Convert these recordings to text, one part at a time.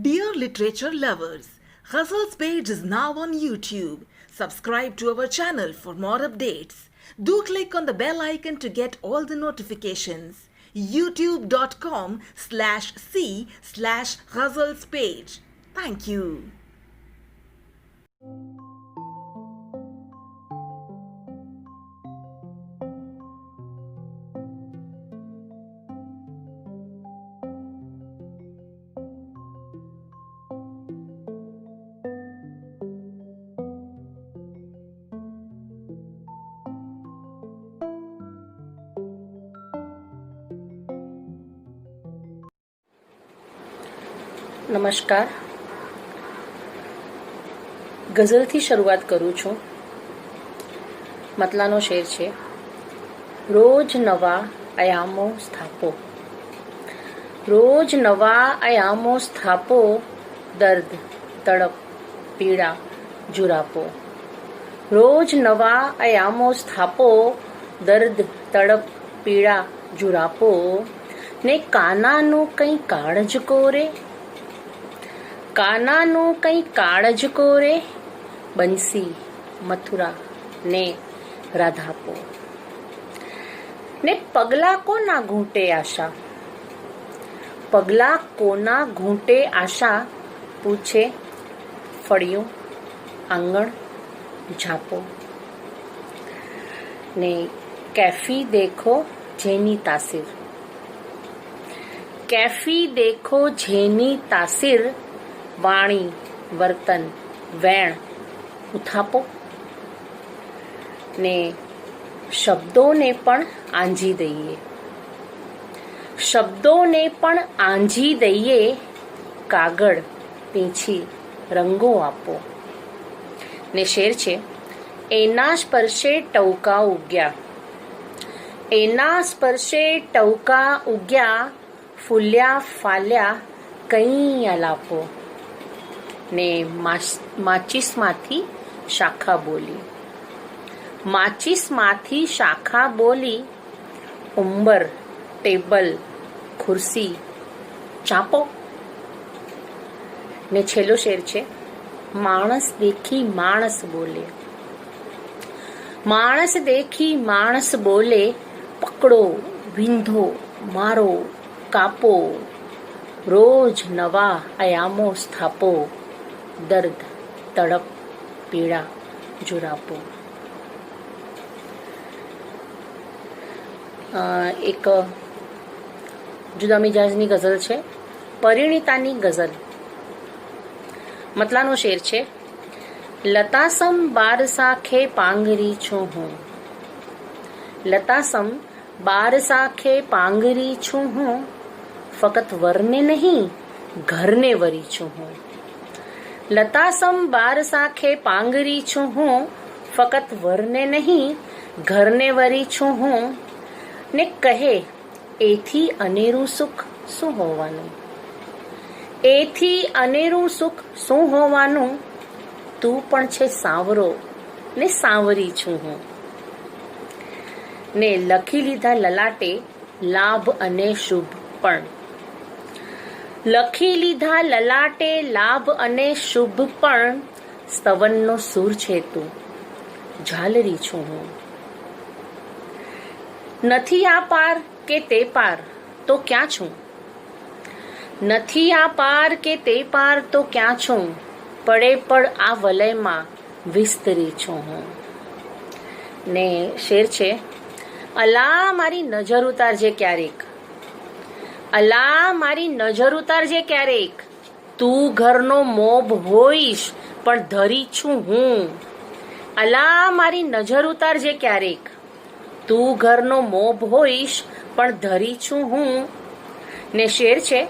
Dear literature lovers, Ghazals page is now on YouTube. Subscribe to our channel for more updates. Do click on the bell icon to get all the notifications. youtube.com/c/Ghazals page. Thank you. નમસ્કાર. ગઝલથી શરૂઆત કરું છું. મતલાનો share છે. રોજ નવા આયામો સ્થાપો, રોજ નવા આયામો સ્થાપો, દર્દ તડપ પીડા જુરાપો. રોજ નવા આયામો સ્થાપો, દર્દ તડપ પીડા જુરાપો. ને કાનાનું કંઈ કાળજ કોરે, કાનાનું કંઈ કાળજ કોરે, બંસી મથુરા ને રાધાપો. ને પગલા કોના ઘૂંટે આશા, પગલા કોના ઘૂંટે આશા, પૂછે ફળિયું આંગણ ઝાપો. ને કેફી દેખો જેની તાસીર, કેફી દેખો જેની તાસીર, વાણી વર્તન વેણ ઉથાપો. ને શબ્દોને પણ આંજી દઈએ, શબ્દોને પણ આંજી દઈએ, કાગળ પીંછી રંગો આપો. ને શેર છે. એના સ્પર્શે ટવકા ઉગ્યા, એના સ્પર્શે ટવકા ઉગ્યા, ફૂલ્યા ફાલ્યા કંઈ આલાપો. ને માચીસમાંથી શાખા બોલી, માચીસમાંથી શાખા બોલી, ઉંબર ટેબલ ખુરશી ચાપો. ને છેલ્લો શેર છે. માણસ દેખી માણસ બોલે, માણસ દેખી માણસ બોલે, પકડો વિંધો મારો કાપો. રોજ નવા આયામો સ્થાપો, દર્દ તડપ પીડા જુરાપો. એક જુદા મિજાજની ગઝલ છે. પરિણીતાની ગઝલ. મતલાનો શેર છે. લતાસમ બાર સાખે પાંગરી છું હું, લતાસમ બાર સાખે પાંગરી છું હું, ફકત વરને નહીં ઘરને વરી છું હું. લતાસમ બાર સાખે પાંગરી છું હું, ફકત વરને નહીં ઘરને વરી છું હું. ને કહે એથી અનેરું સુખ શું હોવાનું, એથી અનેરું સુખ શું હોવાનું, તું પણ છે સાવરો ને સાવરી છું હું. ને લખી લીધા લલાટે લાભ અને શુભ પણ, લખી લીધા લલાટે લાભ અને શુભ પણ, સ્તવનનો સૂર છે તું ઝાલરી છું હું. નથી આ પાર કે તે પાર તો ક્યાં છું, નથી આ પાર કે તે પાર તો ક્યાં છું, પડે પડ આ વલયમાં વિસ્તરી છું હું. ને શેર છે. અલા મારી નજર ઉતારજે ક્યારેક, અલા મારી નજર ઉતારજે ક્યારેક, તું ઘરનો મોભ હોઈશ પણ ધરી છું હું. અલા મારી નજર ઉતારજે ક્યારેક, તું ઘરનો મોભ હોઈશ પણ ધરી છું હું. ને શેર છે.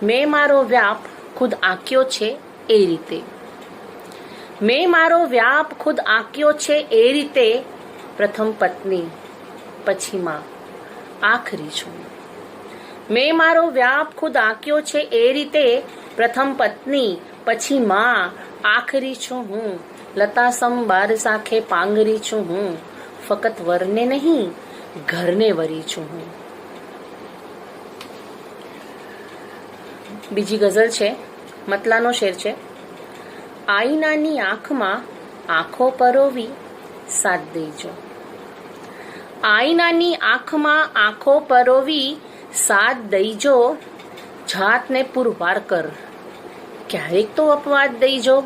મેં મારો વ્યાપ ખુદ આંક્યો છે એ રીતે, મેં મારો વ્યાપ ખુદ આંક્યો છે એ રીતે, પ્રથમ પત્ની પછી માં આખરી છું. મેં મારો વ્યાપ ખુદ આંક્યો છે એ રીતે, પ્રથમ પત્ની પછી માં આખરી છું હું. લતાસમ બાર સાખે પાંગરી છું હું, ફકત વરને નહીં ઘરને વરી છું હું. બીજી ગઝલ છે, મતલાનો શેર છે. આઈનાની આંખમાં આંખો પરોવી સાથ દઈજો. આઈનાની આંખમાં આંખો પરોવી સાથ દઈજો. જાતને પુરવાર કર ક્યારેક તો અપવાદ દઈજો.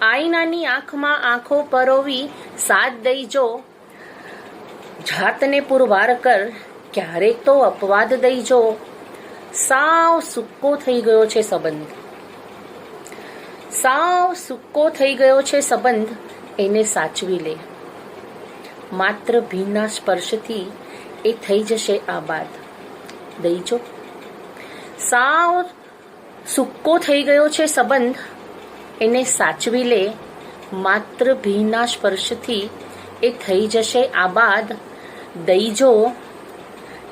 આઈનાની આંખમાં આંખો પરોવી સાથ દઈજો. જાતને પુરવાર કર ક્યારેક તો અપવાદ દઈજો. સાવ સૂકો થઈ ગયો છે સંબંધ. સાવ સૂકો થઈ ગયો છે સંબંધ, એને સાચવી લે. માત્ર ભીના સ્પર્શથી એ થઈ જશે આબાદ. દઈજો. સાવ સૂકો થઈ ગયો છે સંબંધ, એને સાચવી લે. માત્ર ભીના સ્પર્શથી એ થઈ જશે આબાદ. દઈજો.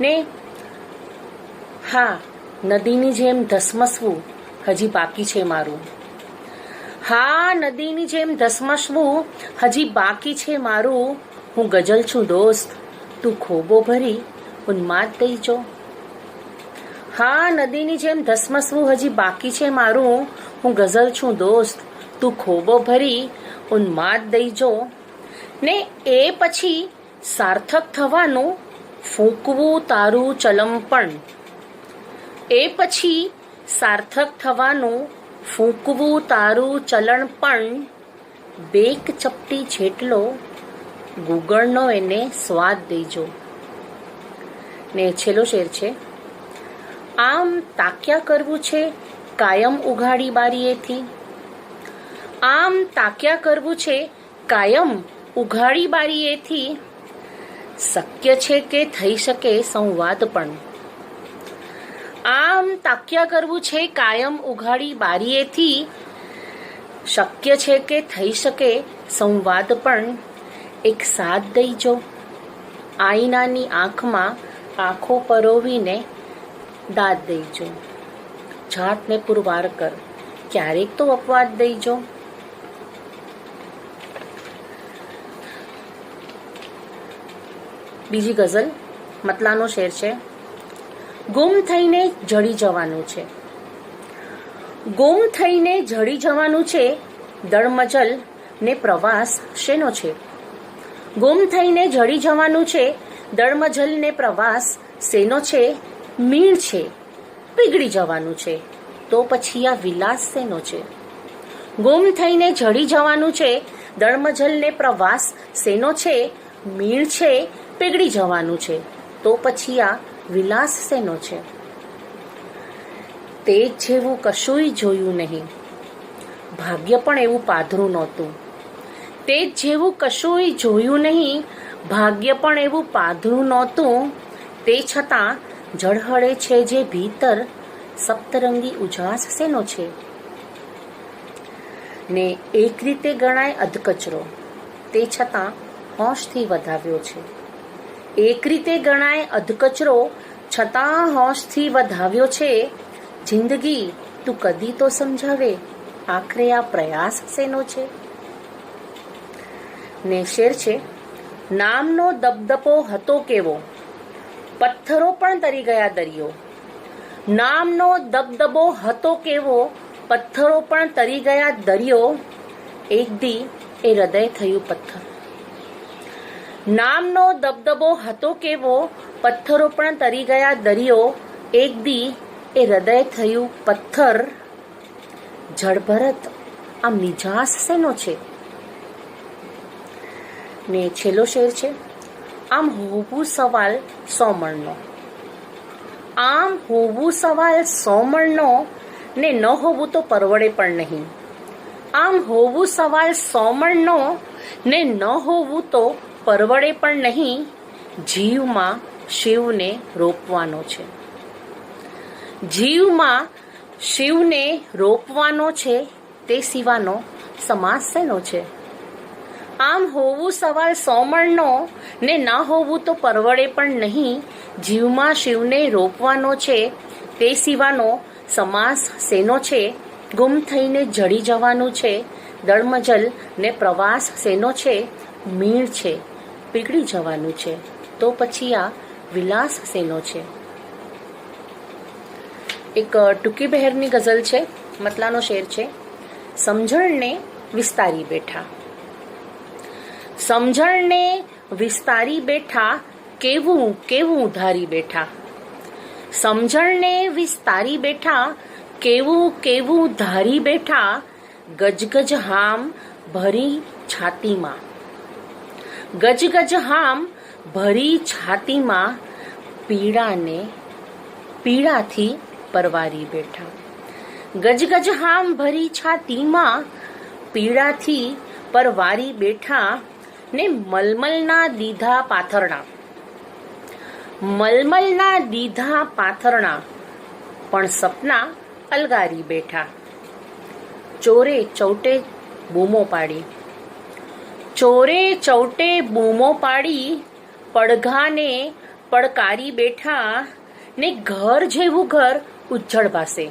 ને હા, નદીની જેમ ધસમસવું હજી બાકી છે મારું. હા, નદીની જેમ ધસમસવું હજી બાકી છે મારું. હું ગઝલ છું દોસ્ત, તું ખોબો ભરી ઉન્માદ દઈજો. હા, નદીની જેમ ધસમસવું હજી બાકી છે મારું. હું ગઝલ છું દોસ્ત, તું ખોબો ભરી ઉન્માદ દઈજો. ને એ પછી સાર્થક થવાનું ફૂંકવું તારું ચલમપણ. એ પછી સાર્થક થવાનું ફૂંકવું તારું ચલણ પણ. બેક ચપટી જેટલો ગુગળનો એને સ્વાદ દેજો. ને છેલ્લો શેર છે. આમ તાક્યા કરવું છે કાયમ ઉઘાડી બારીએથી. આમ તાક્યા કરવું છે કાયમ ઉઘાડી બારીએથી. શક્ય છે કે થઈ શકે સંવાદ પણ. આમ તાક્યા કરવું છે કાયમ ઉઘાડી બારીએથી. શક્ય છે કે થઈ શકે સંવાદ પણ. એક સાથ દઈજો. આઈનાની આંખમાં આંખો પરોવીને દાદ દઈજો. જાતને પુરવાર કર ક્યારેક તો અપવાદ દઈજો. બીજી ગઝલ, મતલાનો શેર છે. ગુમ થઈને જડી જવાનું છે. ગુમ થઈને જડી જવાનું છે. દળમજલ ને પ્રવાસ શેનો છે? ગુમ થઈને જડી જવાનું છે. દળમજલ ને પ્રવાસ શેનો છે? મીણ છે, પીગળી જવાનું છે. તો પછી આ વિલાસ શેનો છે? ગુમ થઈને જડી જવાનું છે. દળમજલ ને પ્રવાસ શેનો છે? મીણ છે, પીગળી જવાનું છે. તો પછી આ વિલાસ શેનો છે? તે જેવું કશુંય જોયું નહીં, ભાગ્ય પણ એવું પાધરું નહોતું. તે જેવું કશુંય જોયું નહીં, ભાગ્ય પણ એવું પાધરું નહોતું. તે છતાં ઝળહળે છે જે ભીતર, સપ્તરંગી ઉજાસ શેનો છે? ને એક રીતે ગણાય અધકચરો, તે છતાં હોંશથી વધાવ્યો છે. એક રીતે ગણાય અધકચરો, છતાં હોંશથી વધાવ્યો છે. જિંદગી તું કદી તો સમજાવે, આખરે આ પ્રયાસ શેનો છે? ને શેર છે. નામનો દબદબો હતો કેવો, પથ્થરો પણ તરી ગયા દરિયો. નામનો દબદબો હતો કેવો, પથ્થરો પણ તરી ગયા દરિયો. એક દી એ હૃદય થયું પથ્થર. નામનો દબદબો હતો કેવો, પથ્થરો પણ તરી ગયા દરિયો. એક દી એ હૃદય થયું પથ્થર. જળભરત આમ નિજાસ શેનો છે? ને છેલ્લો શેર છે. આમ હોવું સવાલ 100 મણનો. આમ હોવું સવાલ 100 મણનો, ને ન હોવું તો પરવડે પણ નહીં. આમ હોવું સવાલ 100 મણનો, ને ન હોવું તો પરવડે પણ નહીં. જીવમાં શિવને રોપવાનો છે. જીવમાં શિવને રોપવાનો છે. તે સિવાનો સમાસ શેનો છે? આમ હોવું સવાલ 100 મણનો, ને ના હોવું તો પરવડે પણ નહીં. જીવમાં શિવને રોપવાનો છે. તે સિવાનો સમાસ શેનો છે? ગુમ થઈને જડી જવાનું છે. દળમજલ ને પ્રવાસ શેનો છે? મીણ છે, પીગળી જવાનું છે. તો પછી આ વિલાસ શેનો છે? એક ટૂંકી બહેરની ગઝલ છે, મતલાનો શેર છે. સમજણને વિસ્તારી બેઠા, સમજણને વિસ્તારી બેઠા, કેવું કેવું ધારી બેઠા. સમજણને વિસ્તારી બેઠા, કેવું કેવું ધારી બેઠા. ગજગજ હામ ભરી છાતીમાં, ગજગજ હામ ભરી છાતીમાં. પીડાને પીડાથી પરવારી બેઠા. ગજગજ હામ ભરી છાતીમાં, પીડાથી પરવારી બેઠા. ને મલમલના દીધા પાથરણા, મલમલના દીધા પાથરણા, પણ સપના અલગારી બેઠા. ચોરે ચૌટે બૂમો પાડી, ચોરે ચૌટે બૂમો પાડી. પડઘાને પડકારી બેઠા. ને ઘર જેવું ઘર ઉજ્જડ ભાસે,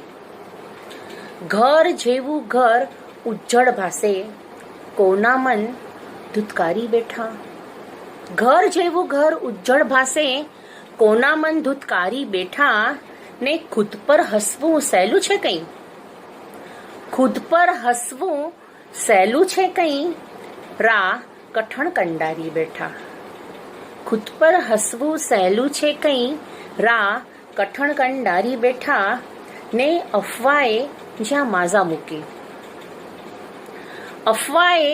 ઘર જેવું ઘર ઉજ્જડ ભાસે. કોના મન ધૂતકારી બેઠા. ઘર જેવું ઘર ઉજ્જડ ભાસે, કોના મન ધૂતકારી બેઠા. ને ખુદ પર હસવું સહેલું છે કંઈ, ખુદ પર હસવું સહેલું છે કંઈ. રા કઠણ કંડારી બેઠા. ખુદ પર હસવું સહેલું છે કંઈ. રા કઠણ કંડારી બેઠા. ને અફવાએ જ્યાં માઝા મૂકી, અફવાએ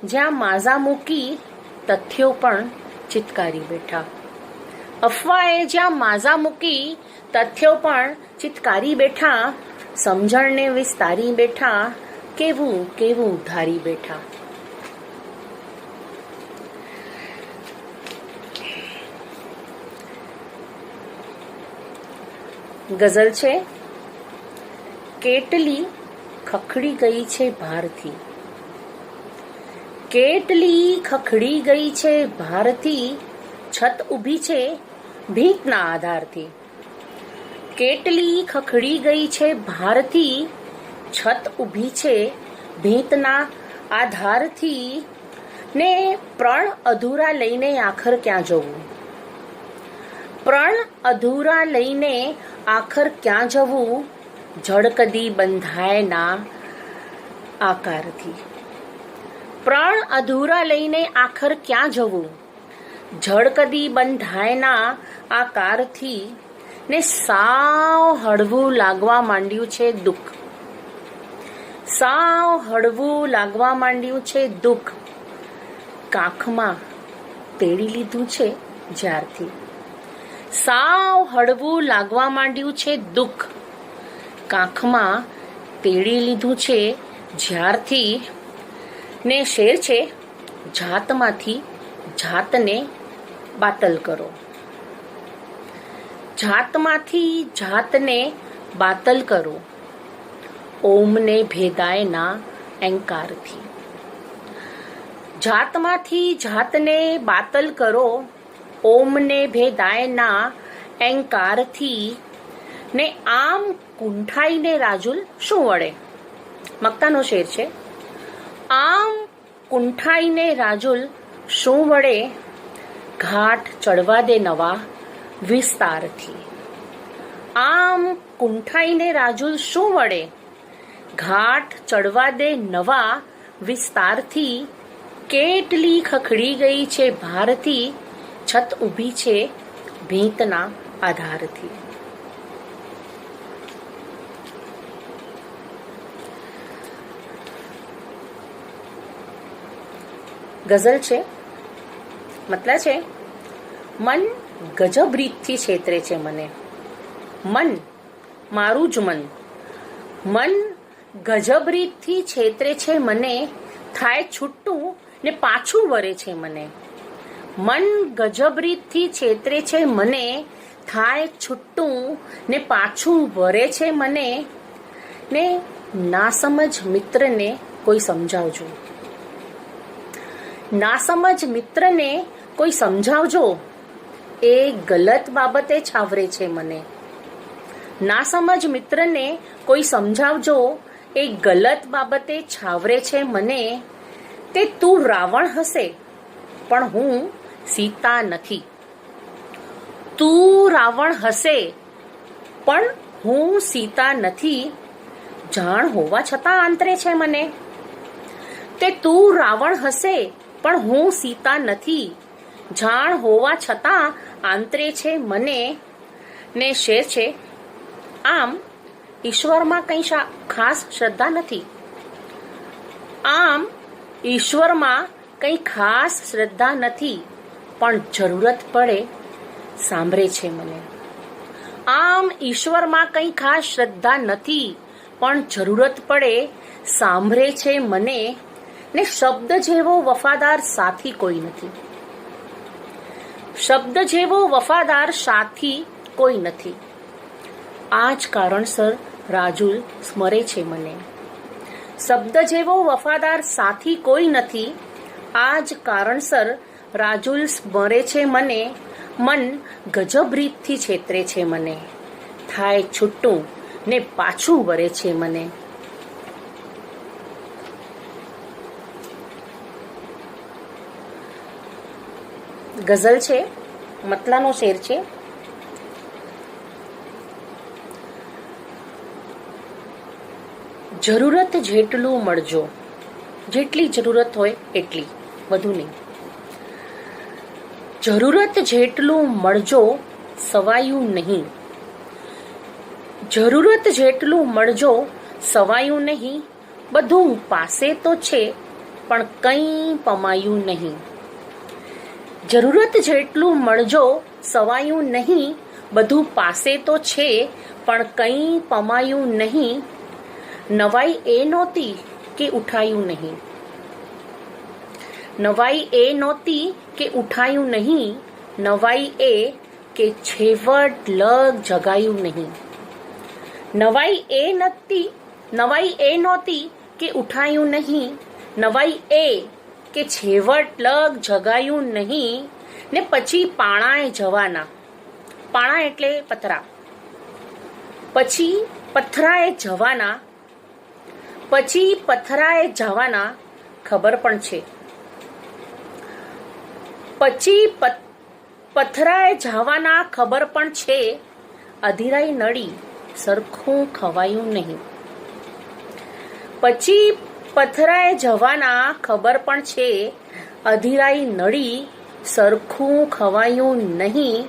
જ્યાં માઝા મૂકી. તથ્યો પણ ચિતકારી બેઠા. અફવાએ જ્યાં માઝા મૂકી, તથ્યો પણ ચિતકારી બેઠા. સમજણને વિસ્તારી બેઠા, કેવું કેવું ધારી બેઠા. ગઝલ છે. કેટલી ખખડી ગઈ છે ભારથી, કેટલી ખખડી ગઈ છે ભારથી. છત ઊભી છે ભીંતના આધારથી. કેટલી ખખડી ગઈ છે ભારથી. છત ઊભી છે ભીંતના આધારથી. ને પ્રણ અધૂરા લઈને આખર ક્યાં જવું, પ્રણ અધૂરા લઈને આખર ક્યાં જવું. જડ કદી બંધાયના આકારથી. પ્રણ અધૂરા લઈને આખર ક્યાં જવું. જડ કદી બંધાયના આકારથી. ને સાવ હળવું લાગવા માંડ્યું છે દુઃખ, સાવ હળવું લાગવા માંડ્યું છે દુઃખ. કાંખમાં તેડી લીધું છે જ્યારથી. સાવ હળવું લાગવા માંડ્યું છે દુઃખ. કાંખમાં તેડી લીધું છે જ્યારથી. ને શેર છે. જાતમાંથી જાતને બાતલ કરો, જાતમાંથી જાતને બાતલ કરો. ઓમને ભેદાય ના એંકારથી. જાતમાંથી જાતને બાતલ કરો. ઓમને ભેદાય ના એંકારથી. ને આમ કુંઠાઈને રાજુલ શું વળે. મક્તાનો શેર છે. આમ કુંઠાઈને રાજુલ શું વળે. ઘાટ ચડવા દે નવા વિસ્તારથી. આમ કુંઠાઈને રાજુલ શું વળે. ઘાટ ચડવા દે નવા વિસ્તારથી. કેટલી ખખડી ગઈ છે ભારથી. છત ઊભી છે ભીંતના આધારથી. ગઝલ છે. મતલબ છે. મન ગજબ રીતથી છેતરે છે મને. મન મારું જ મન. મન ગજબ રીતથી છેતરે છે મને. થાય છૂટું ને પાછું વરે છે મને. મન ગજબ રીતથી છેતરે છે મને. થાય છૂટું ને પાછું વરે છે મને. ને નાસમજ મિત્રને કોઈ સમજાવજો. નાસમજ મિત્રને કોઈ સમજાવજો. એ ગલત બાબતે છાવરે છે મને. નાસમજ મિત્રને કોઈ સમજાવજો. એ ગલત બાબતે છાવરે છે મને. તે તું રાવણ હશે પણ હું સીતા નથી. તું રાવણ હશે પણ હું સીતા નથી, જાણ હોવા છતાં આંતરે છે મને. તે તું રાવણ હશે પણ હું સીતા નથી, જાણ હોવા છતાં આંતરે છે મને. ને શેર છે, આમ ઈશ્વરમાં કંઈ ખાસ શ્રદ્ધા નથી. આમ ઈશ્વરમાં કંઈ ખાસ શ્રદ્ધા નથી, પણ જરૂરત પડે સાંભળે છે મને. આમ ઈશ્વરમાં કંઈ ખાસ શ્રદ્ધા નથી, પણ જરૂરત પડે સાંભળે છે મને. ને શબ્દ જેવો વફાદાર સાથી કોઈ નથી. શબ્દ જેવો વફાદાર સાથી કોઈ નથી. આ જ કારણસર રાજુલ સ્મરે છે મને. શબ્દ જેવો વફાદાર સાથી કોઈ નથી. આ જ કારણસર રાજુલ સ્મરે છે મને. મન ગજબ રીતથી છેતરે છે મને. થાય છૂટું ને પાછું વરે છે મને. ગઝલ છે, મતલાનો શેર છે. જરૂરત જેટલું મળજો, જેટલી જરૂરત હોય એટલી, વધુ નહીં. જરૂરત જેટલું મળજો, સવાયું નહીં. જરૂરત જેટલું મળજો, સવાયું નહીં. બધું પાસે તો છે પણ કંઈ પમાયું નહીં. જરૂરત જેટલું મળજો, સવાયું નહીં. બધું પાસે તો છે પણ કંઈ પમાયું નહીં. નવાઈ એ નહોતી કે ઉઠાયું નહીં. નવાઈ એ નહોતી કે ઉઠાયું નહીં. નવાઈ એ કે છેવટ લગ જગાયું નહીં. નવાઈ એ નહોતી કે ઉઠાયું નહીં. નવાઈ એ કે છેવટ લગ જગાયું નહીં. ને પછી પાણાએ જવાના. પાણા એટલે પથરા. પછી પથરાએ જવાના. પછી પથરાએ જવાના ખબર પણ છે. પછી પથરાએ જવાના ખબર પણ છે. અધીરાઈ નડી સરખું ખવાયું નહીં. પછી પથરાએ જવાના ખબર પણ છે. અધીરાઈ નડી સરખું ખવાયું નહીં.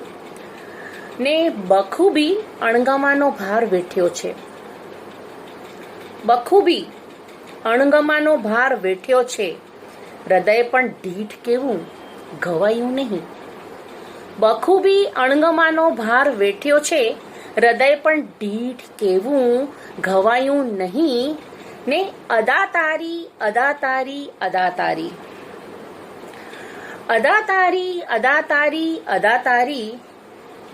ને બખૂબી અણગમાનો ભાર વેઠ્યો છે. બખૂબી અણગમાનો ભાર વેઠ્યો છે. હૃદય પણ ઢીઠ કેવું ઘવાયું નહીં. બખૂબી અણગમાનો ભાર વેઠ્યો છે. હૃદય પણ ઢીઠ કેવું ઘવાયું નહીં. ને અદાતારી અદાતારી અદાતારી અદાતારી અદાતારી અદાતારી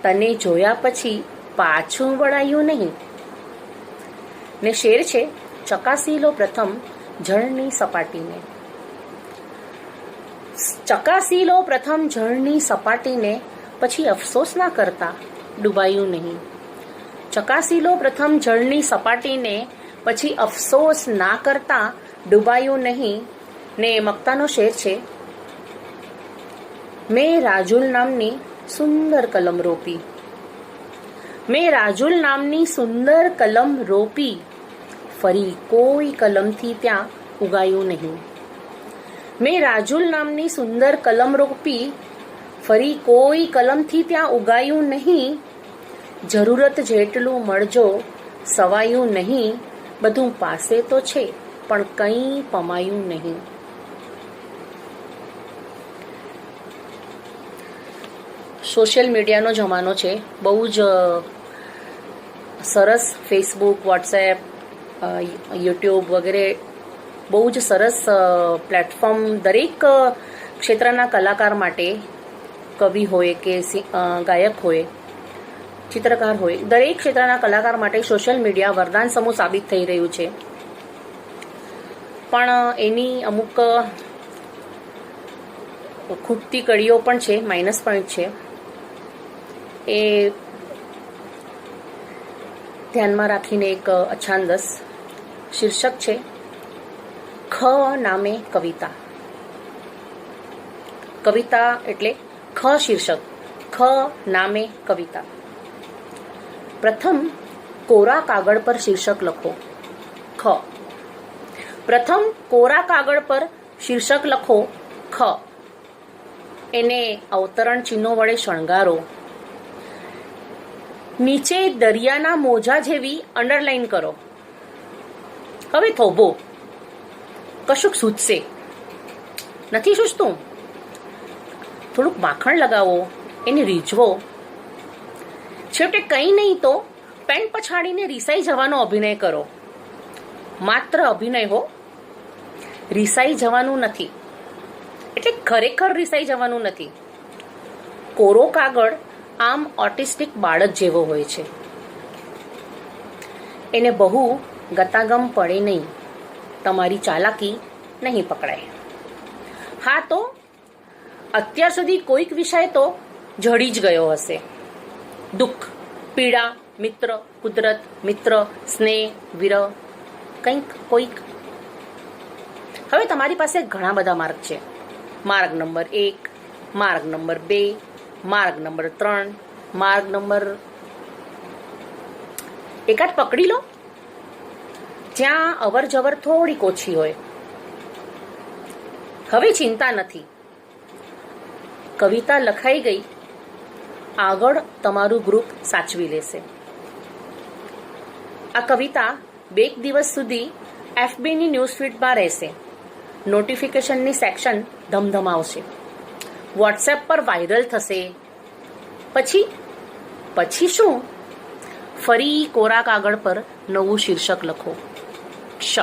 તને જોયા પછી પાછું વળાયું નહીં. ને શેર છે, ચકાસી લો પ્રથમ જળની સપાટીને. ચકાસી લો પ્રથમ જળની સપાટીને, પછી અફસોસ ના કરતા ડૂબાયું નહીં. ચકાસી લો પ્રથમ જળની સપાટીને, પછી અફસોસ ના કરતા ડૂબાયું નહીં. ને મક્તાનો શેર છે, મેં રાજુલ નામની સુંદર કલમ રોપી. મેં રાજુલ નામની સુંદર કલમ રોપી. ફરી કોઈ કલમથી ત્યાં ઉગાયું નહીં. મેં રાજુલ નામની સુંદર કલમ રોપી. ફરી કોઈ કલમથી ત્યાં ઉગાયું નહીં. જરૂરત જેટલું મળજો, સવાયું નહીં. બધું પાસે તો છે પણ કંઈ પમાયું નહીં. સોશિયલ મીડિયાનો જમાનો છે. બહુ જ સરસ ફેસબુક, વોટ્સએપ, યુટ્યુબ વગેરે બહુ જ સરસ પ્લેટફોર્મ દરેક ક્ષેત્રના કલાકાર માટે, કવિ હોય કે ગાયક હોય, ચિત્રકાર હોય, દરેક ક્ષેત્રના કલાકાર માટે સોશિયલ મીડિયા વરદાન સમૂહ સાબિત થઈ રહ્યું છે. પણ એની અમુક ખૂટતી કડીઓ પણ છે, માઇનસ પોઈન્ટ છે. એ ધ્યાનમાં રાખીને એક અછાંદસ શીર્ષક છે, ખ નામે કવિતા. કવિતા એટલે ખ શીર્ષક, ખ નામે કવિતા. પ્રથમ કોરા કાગળ પર શીર્ષક લખો. ખ. પ્રથમ કોરા કાગળ પર શીર્ષક લખો. ખ. એને અવતરણ ચિહ્નો વડે શણગારો. નીચે દરિયાના મોજા જેવી અંડરલાઈન કરો. હવે થોભો. કશુંક સૂચશે. નથી સૂચતું? થોડુંક માખણ લગાવો, એને રીઝવો. છેવટે કંઈ નહીં તો પેન્ટ પછાડીને રીસાઈ જવાનો અભિનય કરો. માત્ર અભિનય હો, રીસાઈ જવાનું નથી. એટલે ખરેખર રીસાઈ જવાનું નથી. કોરો કાગળ આમ ઓટિસ્ટિક બાળક જેવો હોય છે. એને બહુ ગતાગમ પડે નહીં. તમારી ચાલાકી નહીં પકડાય. હા તો અત્યાર સુધી કોઈક વિષય તો જડી જ ગયો હશે. દુઃખ, પીડા, મિત્ર, કુદરત, મિત્ર, સ્નેહ, વિરહ, કંઈક કોઈક. હવે તમારી પાસે ઘણા બધા માર્ગ છે. માર્ગ નંબર 1, માર્ગ નંબર 2, માર્ગ નંબર 3, માર્ગ નંબર એકાદ પકડી લો જ્યાં અવર જવર થોડીક ઓછી હોય. હવે ચિંતા નથી. કવિતા લખાઈ ગઈ. આગળ તમારું ગ્રુપ સાચવી લેશે. આ કવિતા 2 દિવસ સુધી FBની ન્યૂઝફીડમાં રહેશે. નોટિફિકેશનની સેક્શન ધમધમાવશે. વોટ્સએપ પર વાયરલ થશે. પછી શું? ફરી કોરા કાગળ પર નવું શીર્ષક લખો. ક્ષ.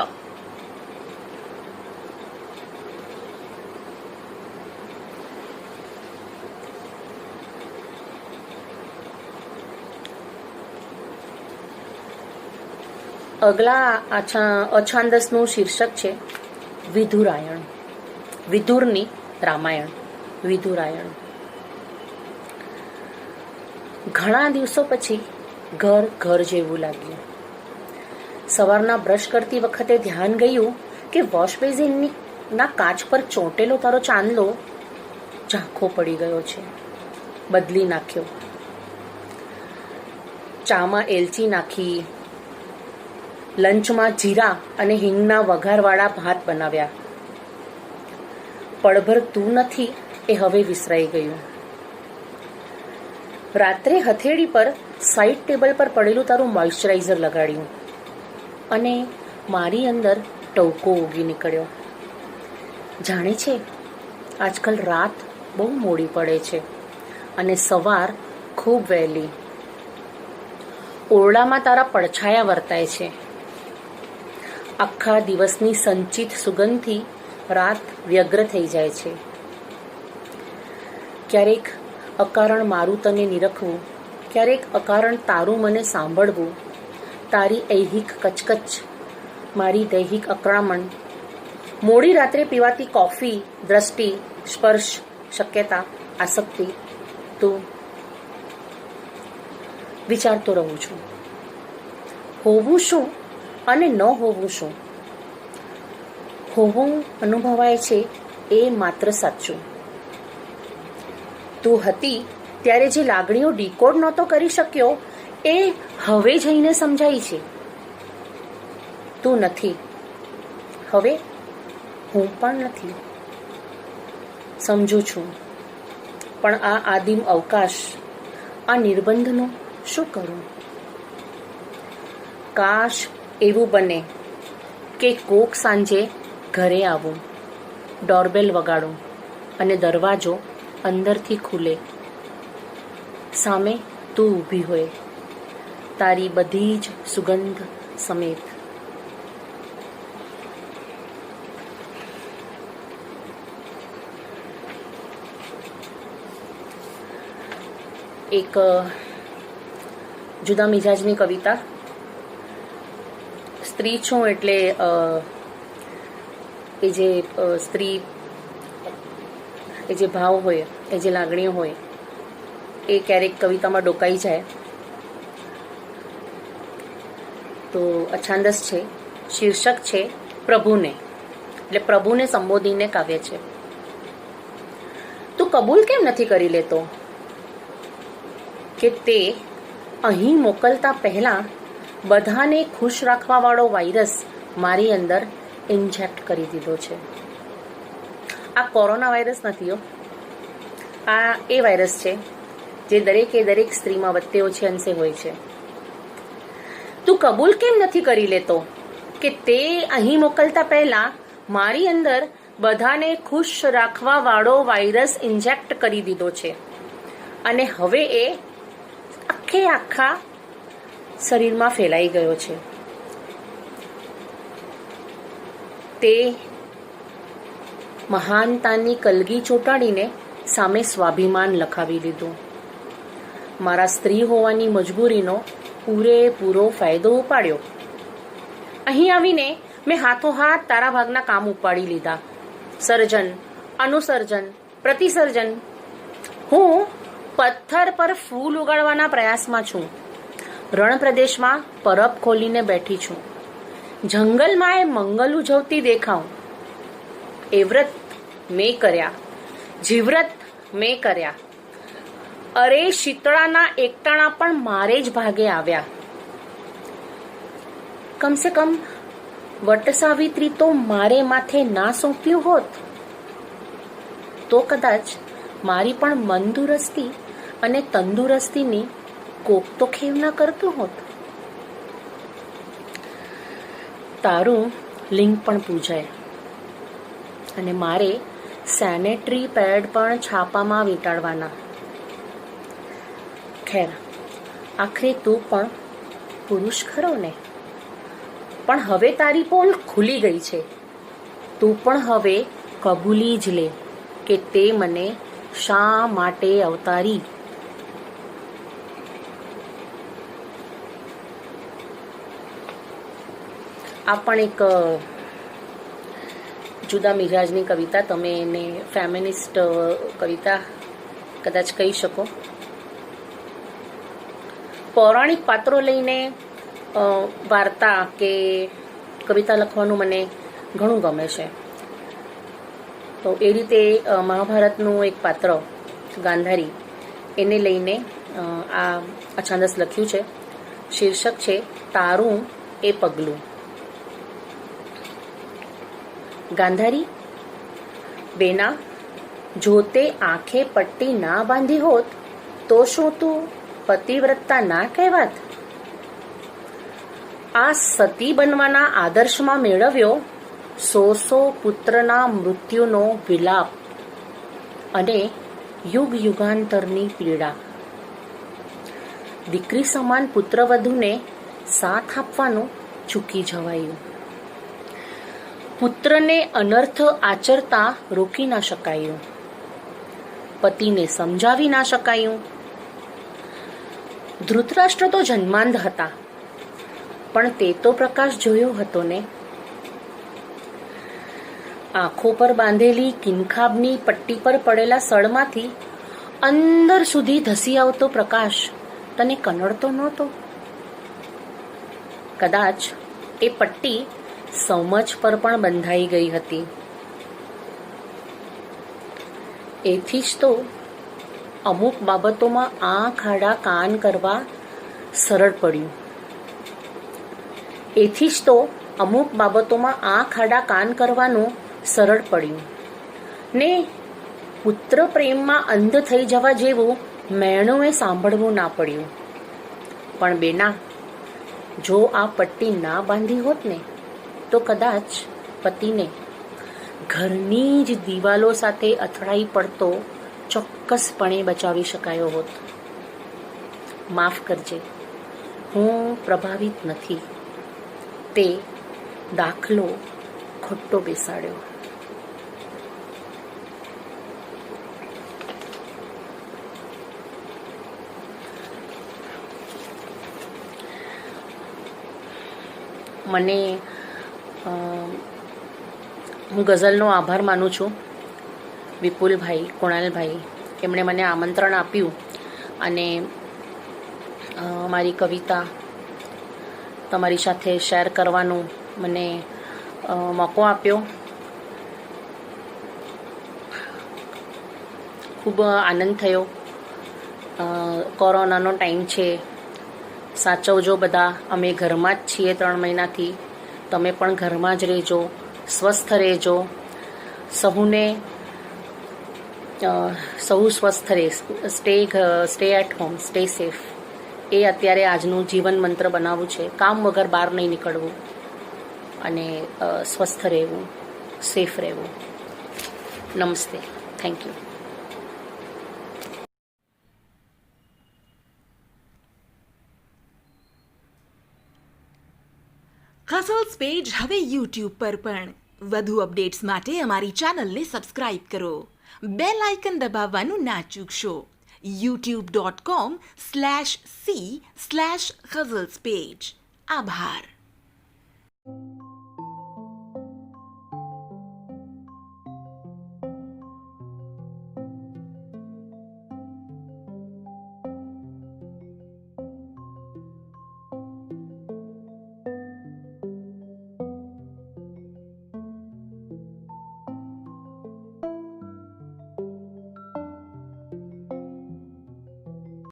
અગલા અછાંદસનું શીર્ષક છે વિધુરાયણ. વિધુરની રામાયણ. વિધુરાયણ. ઘણા દિવસો પછી ઘર ઘર જેવું લાગ્યું. સવારના બ્રશ કરતી વખતે ધ્યાન ગયું કે વોશ બેઝિનના કાચ પર ચોંટેલો તારો ચાંદલો ઝાંખો પડી ગયો છે. બદલી નાખ્યો. ચામાં એલચી નાખી. લંચમાં જીરા અને હિંગના વઘારવાળા ભાત બનાવ્યા. પળભર તું નથી એ હવે વિસરાઈ ગયું. રાત્રે હથેળી પર સાઈડ ટેબલ પર પડેલું તારું મોઇશ્ચરાઇઝર લગાડ્યું અને મારી અંદર ટવકો ઉગી નીકળ્યો. જાણે છે આજકાલ રાત બહુ મોડી પડે છે અને સવાર ખૂબ વહેલી. ઓરડામાં તારા પડછાયા વર્તાય છે. આખા દિવસની સંચિત સુગંધથી રાત વ્યગ્ર થઈ જાય છે. ક્યારેક અકારણ મારું તને નિરખવું, ક્યારેક અકારણ તારું મને સાંભળવું, તારી ઐહિક કચકચ, મારી દૈહિક અકળામણ, મોડી રાત્રે પીવાતી કોફી, દ્રષ્ટિ, સ્પર્શ, શક્યતા, આસક્તિ, તું. વિચારતો રહું છું. હોવું શું અને ન હોવું શું? હોવું અનુભવાય છે એ માત્ર સાચું. તું હતી ત્યારે જે લાગણીઓ ડીકોડ નહોતો કરી શક્યો એ હવે જઈને સમજાય છે. તું નથી, હવે હું પણ નથી. સમજુ છું, પણ આ આદિમ અવકાશ, આ નિર્બંધનું શું કરું? કાશ એવું બને કે કોક સાંજે ઘરે આવું, ડોરબેલ વગાડું અને દરવાજો અંદરથી ખુલે. સામે તું ઊભી હોય, તારી બધી જ સુગંધ સમેત. એક જુદા મિજાજની કવિતા. સ્ત્રી છું એટલે એ જે સ્ત્રી, એ જે ભાવ હોય, એ જે લાગણીઓ હોય એ ક્યારેક કવિતામાં ડોકાઈ જાય. તો અછાંદસ છે. શીર્ષક છે પ્રભુને, એટલે પ્રભુને સંબોધીને કાવ્ય છે. તું કબૂલ કેમ નથી કરી લેતો કે તે અહીં મોકલતા પહેલા બધાને ખુશ રાખવાવાળો વાયરસ મારી અંદર ઇન્જેક્ટ કરી દીધો છે. આ કોરોના વાયરસ નથી હો, આ એ વાયરસ છે જે દરેક સ્ત્રીમાં વચ્ચે ઓછે અંશે હોય છે. તું કબૂલ કેમ નથી કરી લેતો કે તે અહીં મોકલતા પહેલા મારી અંદર બધાને ખુશ રાખવા વાળો વાયરસ ઇન્જેક્ટ કરી દીધો છે અને હવે એ આખા શરીરમાં ફેલાઈ ગયો છે. તે મહાનતાની કલગી ચોંટાડીને સામે સ્વાભિમાન લખાવી લીધું. મારા સ્ત્રી હોવાની મજબૂરીનો પૂરેપૂરો ફાયદો ઉપાડ્યો. અહીં આવીને મેં હાથોહાથ તારા ભાગના કામ ઉપાડી લીધા. સર્જન, અનુસર્જન, પ્રતિસર્જન. હું પથ્થર પર ફૂલ ઉગાડવાના પ્રયાસમાં છું. રણ પ્રદેશમાં પરબ ખોલીને બેઠી છું. જંગલમાં એ મંગલ ઉજવતી દેખાઉં. એ વ્રત મેં કર્યા, જીવ્રત મેં કર્યા. અરે શીતળાના એકટાણા પણ મારે જ ભાગે આવ્યા. કમસે કમ વટ સાવિત્રી તો મારે માથે ના સોંપ્યું હોત તો કદાચ મારી પણ મંદુરસ્તી અને તંદુરસ્તીની કોક તો ખેવ ના કરતું હોત. તારું લિંગ પણ પૂજાય અને મારે સેનેટરી પેડ પણ છાપામાં વીંટાળવાના. ખેર, આખરે તું પણ પુરુષ ખરો ને? પણ હવે તારી પોલ ખુલી ગઈ છે. તું પણ હવે કબૂલી જ લે કે તે મને શા માટે અવતારી. આ પણ એક જુદા મિજાજની કવિતા, તમે એને ફેમિનિસ્ટ કવિતા કદાચ કહી શકો. પૌરાણિક પાત્રો લઈને વાર્તા કે કવિતા લખવાનું મને ઘણું ગમે છે. તો એ રીતે મહાભારતનું એક પાત્ર ગાંધારી, એને લઈને આ છાંદસ લખ્યું છે. શીર્ષક છે તારું એ પગલું. ગાંધારી, બેના, જો તે આંખે પટ્ટી ના બાંધી હોત તો શું તું પતિવ્રતા ના કહેવાત? આ સતી બનવાના આદર્શમાં મેળવ્યો 100 પુત્રના મૃત્યુનો વિલાપ અને યુગ યુગાંતરની પીડા. દીકરી સમાન પુત્રવધૂને સાથ આપવાનું ચૂકી જવાયું. પુત્રને અનર્થ આચરતા રોકી ના શકાયું. પતિને સમજાવી ના શકાયું. ધૃતરાષ્ટ્ર તો જન્માંધ હતા, પણ તે તો પ્રકાશ જોયો હતો ને. આંખો પર બાંધેલી કિનખાબની પટ્ટી પર પડેલા સળમાંથી અંદર સુધી ધસી આવતો પ્રકાશ તને કનડતો નહોતો? કદાચ એ પટ્ટી સમજ પર પણ બંધાઈ ગઈ હતી. એથી જ તો અમુક બાબતોમાં આંખ આડા કાન કરવા સરળ પડ્યું. એથી જ તો અમુક બાબતોમાં આંખ આડા કાન કરવાનું સરળ પડ્યું ને પુત્ર પ્રેમમાં અંધ થઈ જવા જેવું મેણું એ સાંભળવું ના પડ્યું. પણ બેના, જો આ પટ્ટી ના બાંધી હોત ને તો કદાચ પતિને ઘરની જ દિવાલો સાથે અથડાઈ પડતો ચોક્કસપણે બચાવી શકાયો હોત. માફ કરજે, હું પ્રભાવિત નથી. તે દાખલો ખોટો બેસાડ્યો. મને હું ગઝલનો આભાર માનું છું વિપુલભાઈ, કુણાલભાઈ, એમણે મને આમંત્રણ આપ્યું અને મારી કવિતા તમારી સાથે શેર કરવાનું મને મોકો આપ્યો. ખૂબ આનંદ થયો. કોરોનાનો ટાઈમ છે, સાચવજો બધા. અમે ઘરમાં જ છીએ 3 મહિનાથી. તમે પણ ઘરમાં જ રહેજો, સ્વસ્થ રહેજો. સહુ સ્વસ્થ રહે. Stay at home, stay safe. એ અત્યારે આજનું જીવન મંત્ર બનાવવું છે. કામ વગર બહાર નહીં નીકળવું અને સ્વસ્થ રહેવું, સેફ રહેવું. નમસ્તે. Thank you. કસલ્સ પેજ હવે યુટ્યુબ પર પણ. વધુ અપડેટ્સ માટે અમારી ચેનલને સબસ્ક્રાઇબ કરો. બેલ આઇકન દબાવવાનું ના ચૂકશો. youtube.com/c/Ghazals page. આભાર.